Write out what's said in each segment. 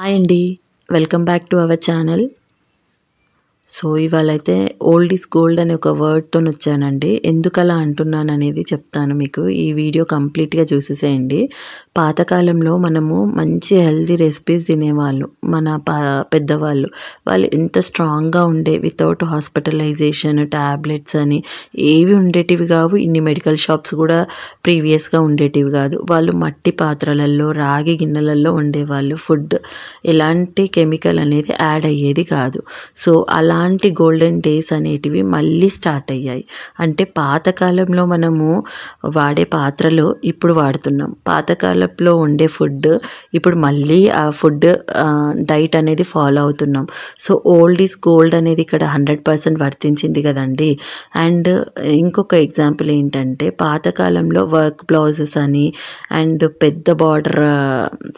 Hi అండి. Welcome back to our channel. So ఇవాళైతే old is gold అనే ఒక వర్డ్తో వచ్చానండి. ఎందుకలా అంటున్నాననేది చెప్తాను మీకు. ఈ వీడియో కంప్లీట్గా చూసేసేయండి. పాతకాలంలో మనము మంచి హెల్తీ రెసిపీస్ తినేవాళ్ళు. మన పెద్దవాళ్ళు వాళ్ళు ఎంత స్ట్రాంగ్గా ఉండే, వితౌట్ హాస్పిటలైజేషన్, ట్యాబ్లెట్స్ అని ఏవి ఉండేటివి కావు. ఇన్ని మెడికల్ షాప్స్ కూడా ప్రీవియస్గా ఉండేటివి కాదు. వాళ్ళు మట్టి పాత్రలలో, రాగి గిన్నెలలో ఉండేవాళ్ళు. ఫుడ్ ఎలాంటి కెమికల్ అనేది యాడ్ అయ్యేది కాదు. సో అలాంటి గోల్డెన్ డేస్ అనేటివి మళ్ళీ స్టార్ట్ అయ్యాయి. అంటే పాతకాలంలో మనము వాడే పాత్రలు ఇప్పుడు వాడుతున్నాం. పాతకాలంలో ఉండే ఫుడ్ ఇప్పుడు మళ్ళీ ఆ ఫుడ్ డైట్ అనేది ఫాలో అవుతున్నాం. సో ఓల్డ్ ఈజ్ గోల్డ్ అనేది ఇక్కడ 100% వర్తించింది కదండి. అండ్ ఇంకొక ఎగ్జాంపుల్ ఏంటంటే, పాతకాలంలో వర్క్ బ్లౌజెస్ అని అండ్ పెద్ద బార్డర్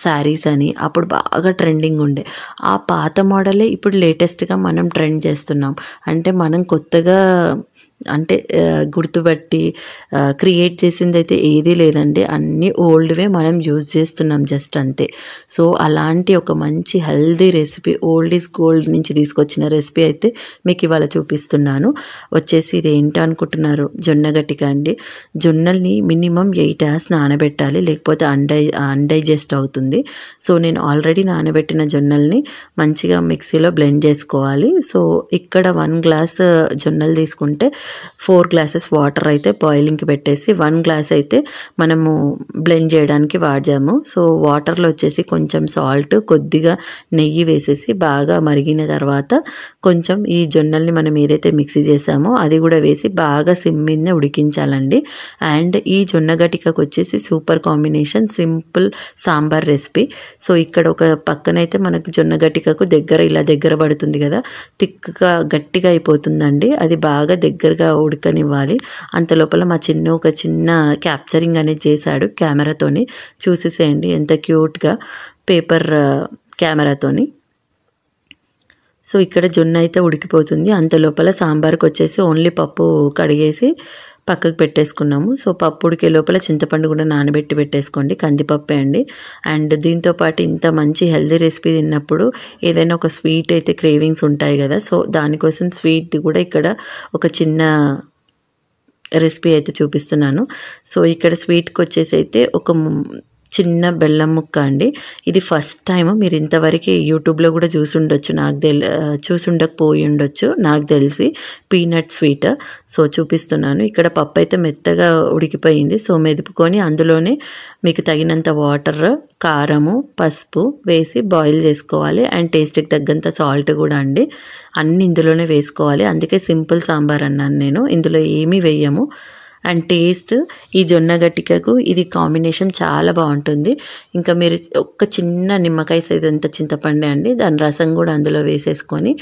శారీస్ అని అప్పుడు బాగా ట్రెండింగ్ ఉండే. ఆ పాత మోడలే ఇప్పుడు లేటెస్ట్గా మనం ట్రెండ్ చేస్తున్నాం. అంటే మనం కొత్తగా గుర్తుపట్టి క్రియేట్ చేసింది అయితే ఏదీ లేదండి. అన్నీ ఓల్డ్వే మనం యూజ్ చేస్తున్నాం జస్ట్ అంతే. సో అలాంటి ఒక మంచి healthy recipe, old is gold నుంచి తీసుకొచ్చిన రెసిపీ అయితే మీకు ఇవాళ చూపిస్తున్నాను. వచ్చేసి ఇది ఏంటి అనుకుంటున్నారు? జొన్న గట్టిక అండి. జొన్నల్ని మినిమం 8 hours నానబెట్టాలి, లేకపోతే అన్డైజెస్ట్ అవుతుంది. సో నేను ఆల్రెడీ నానబెట్టిన జొన్నల్ని మంచిగా మిక్సీలో బ్లెండ్ చేసుకోవాలి. సో ఇక్కడ 1 glass జొన్నలు తీసుకుంటే 4 glasses వాటర్ అయితే బాయిలింగ్కి పెట్టేసి 1 glass అయితే మనము బ్లెండ్ చేయడానికి వాడాము. సో వాటర్లో వచ్చేసి కొంచెం సాల్ట్, కొద్దిగా నెయ్యి వేసేసి బాగా మరిగిన తర్వాత కొంచెం ఈ జొన్నల్ని మనం ఏదైతే మిక్సీ చేసామో అది కూడా వేసి బాగా సిమ్ మీద ఉడికించాలండి. అండ్ ఈ జొన్న గటికకు వచ్చేసి super combination simple sambar recipe. So ఇక్కడ ఒక పక్కనైతే మనకు జొన్న గటికకు ఇలా దగ్గర పడుతుంది కదా, థిక్గా గట్టిగా అయిపోతుందండి. అది బాగా దగ్గరగా ఉడకనివ్వాలి. అంత లోపల మా ఒక చిన్న క్యాప్చరింగ్ అనేది చేశాడు కెమెరాతోని. చూసేసేయండి ఎంత క్యూట్గా పేపర్ కెమెరాతోని. సో ఇక్కడ జొన్న అయితే ఉడికిపోతుంది. అంత లోపల సాంబార్కి వచ్చేసి ఓన్లీ పప్పు కడిగేసి పక్కకు పెట్టేసుకున్నాము. సో పప్పు ఉడికే లోపల చింతపండు కూడా నానబెట్టి పెట్టేసుకోండి, కందిపప్పే అండి. అండ్ దీంతోపాటు ఇంత మంచి హెల్దీ రెసిపీ తిన్నప్పుడు ఏదైనా ఒక స్వీట్ అయితే క్రేవింగ్స్ ఉంటాయి కదా. సో దానికోసం స్వీట్ కూడా ఇక్కడ ఒక చిన్న రెసిపీ అయితే చూపిస్తున్నాను. సో ఇక్కడ స్వీట్కి వచ్చేసి అయితే ఒక చిన్న బెల్లం ముక్క అండి. ఇది ఫస్ట్ టైం మీరు ఇంతవరకు యూట్యూబ్లో కూడా చూసుండొచ్చు, చూసుండకపోయి ఉండొచ్చు నాకు తెలిసి. Peanut sweet. సో చూపిస్తున్నాను. ఇక్కడ పప్పు అయితే మెత్తగా ఉడికిపోయింది. సో మెదుపుకొని అందులోనే మీకు తగినంత వాటర్, కారము, పసుపు వేసి బాయిల్ చేసుకోవాలి. అండ్ టేస్ట్కి తగ్గంత సాల్ట్ కూడా అండి. అన్నీ ఇందులోనే వేసుకోవాలి. అందుకే సింపుల్ సాంబార్ అన్నాను నేను. ఇందులో ఏమీ వేయము. అండ్ టేస్ట్ ఈ జొన్న గట్టికకు ఇది కాంబినేషన్ చాలా బాగుంటుంది. ఇంకా మీరు ఒక చిన్న నిమ్మకాయ సైజంత చింతపండే అండి, దాని రసం కూడా అందులో వేసేసుకొని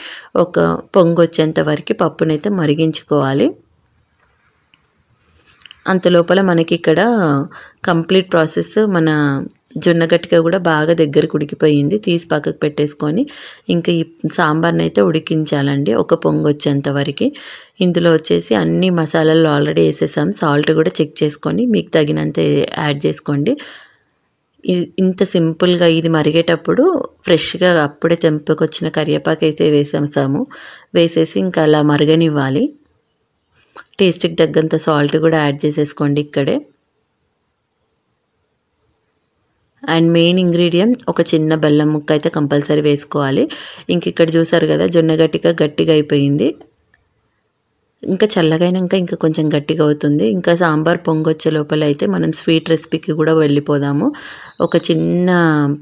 ఒక పొంగు వచ్చేంత వరకు పప్పునైతే మరిగించుకోవాలి. అంత లోపల మనకి ఇక్కడ కంప్లీట్ ప్రాసెస్ మన జొన్న గట్టిక కూడా బాగా దగ్గరకు ఉడికిపోయింది. తీసి పక్కకు పెట్టేసుకొని ఇంకా ఈ సాంబార్ని అయితే ఉడికించాలండి ఒక పొంగు వచ్చేంత వరకు. ఇందులో వచ్చేసి అన్ని మసాలాలు ఆల్రెడీ వేసేసాం. సాల్ట్ కూడా చెక్ చేసుకొని మీకు తగినంత యాడ్ చేసుకోండి. ఇంత సింపుల్గా ఇది మరిగేటప్పుడు ఫ్రెష్గా అప్పుడే తెంపుకొచ్చిన కరివేపాకు అయితే వేసేసి ఇంకా అలా మరగనివ్వాలి. టేస్ట్కి తగ్గంత సాల్ట్ కూడా యాడ్ చేసేసుకోండి ఇక్కడే. అండ్ మెయిన్ ఇంగ్రీడియంట్ ఒక చిన్న బెల్లం ముక్క అయితే కంపల్సరీ వేసుకోవాలి. ఇంక ఇక్కడ చూసారు కదా జొన్న గట్టిగా అయిపోయింది. ఇంకా చల్లగైనాక ఇంకా కొంచెం గట్టిగా అవుతుంది. ఇంకా సాంబార్ పొంగొచ్చే లోపల అయితే మనం స్వీట్ రెసిపీకి కూడా వెళ్ళిపోదాము. ఒక చిన్న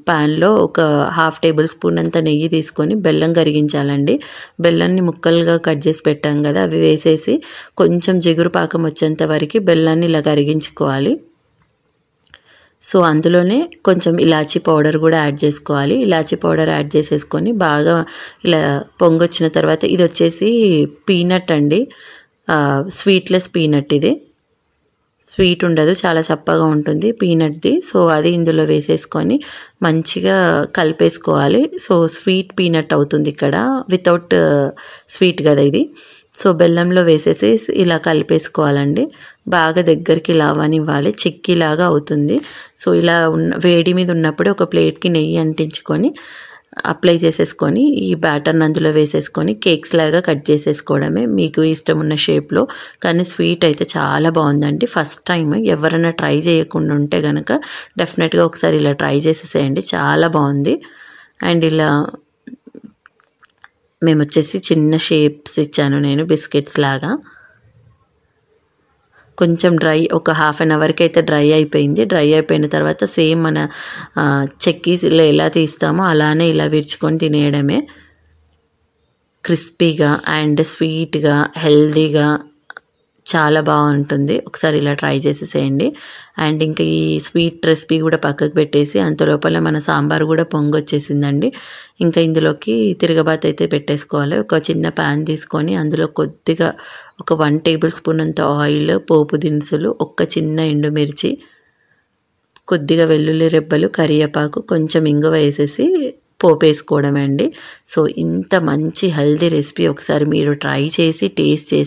ప్యాన్లో ఒక 1/2 tablespoon అంత నెయ్యి తీసుకొని బెల్లం కరిగించాలండి. బెల్లాన్ని ముక్కలుగా కట్ చేసి పెట్టాం కదా, అవి వేసేసి కొంచెం జిగురు పాకం వచ్చేంత వరకు బెల్లాన్ని ఇలా కరిగించుకోవాలి. సో అందులోనే కొంచెం ఇలాచీ పౌడర్ కూడా యాడ్ చేసుకోవాలి. ఇలాచీ పౌడర్ యాడ్ చేసేసుకొని బాగా ఇలా పొంగొచ్చిన తర్వాత ఇది వచ్చేసి పీనట్ అండి, స్వీట్లెస్ పీనట్. ఇది స్వీట్ ఉండదు, చాలా చప్పగా ఉంటుంది పీనట్ది. సో అది ఇందులో వేసేసుకొని మంచిగా కలిపేసుకోవాలి. సో స్వీట్ పీనట్ అవుతుంది ఇక్కడ, వితౌట్ స్వీట్ కదా ఇది. సో బెల్లంలో వేసేసి ఇలా కలిపేసుకోవాలండి. బాగా దగ్గరికి లావనివ్వాలి, చిక్కీలాగా అవుతుంది. సో ఇలా వేడి మీద ఉన్నప్పుడే ఒక ప్లేట్కి నెయ్యి అంటించుకొని అప్లై చేసేసుకొని ఈ బ్యాటర్ని అందులో వేసేసుకొని కేక్స్ లాగా కట్ చేసేసుకోవడమే మీకు ఇష్టం ఉన్న షేప్లో. కానీ స్వీట్ అయితే చాలా బాగుందండి. ఫస్ట్ టైం ఎవరైనా ట్రై చేయకుండా ఉంటే కనుక డెఫినెట్గా ఒకసారి ఇలా ట్రై చేసేసేయండి, చాలా బాగుంది. అండ్ ఇలా మేము వచ్చేసి చిన్న షేప్స్ ఇచ్చాను నేను బిస్కెట్స్ లాగా. కొంచెం డ్రై, ఒక హాఫ్ అన్ అవర్కి అయితే డ్రై అయిపోయింది. డ్రై అయిపోయిన తర్వాత సేమ్ మన చెక్కీస్లో ఎలా తీస్తామో అలానే ఇలా విరుచుకొని తినేయడమే. క్రిస్పీగా అండ్ స్వీట్గా హెల్దీగా చాలా బాగుంటుంది. ఒకసారి ఇలా ట్రై చేసేసేయండి. అండ్ ఇంకా ఈ స్వీట్ రెసిపీ కూడా పక్కకు పెట్టేసి అంత లోపల మన సాంబార్ కూడా పొంగొచ్చేసిందండి. ఇంకా ఇందులోకి తిరగబాత్ అయితే పెట్టేసుకోవాలి. ఒక చిన్న ప్యాన్ తీసుకొని అందులో కొద్దిగా ఒక 1 టేబుల్ స్పూన్ అంత ఆయిల్, పోపు దినుసులు, ఒక చిన్న ఎండుమిర్చి, కొద్దిగా వెల్లుల్లి రెబ్బలు, కరివేపాకు, కొంచెం ఇంగువ వేసేసి పోపు వేసుకోవడమే అండి. సో ఇంత మంచి హెల్దీ రెసిపీ ఒకసారి మీరు ట్రై చేసి టేస్ట్ చేసి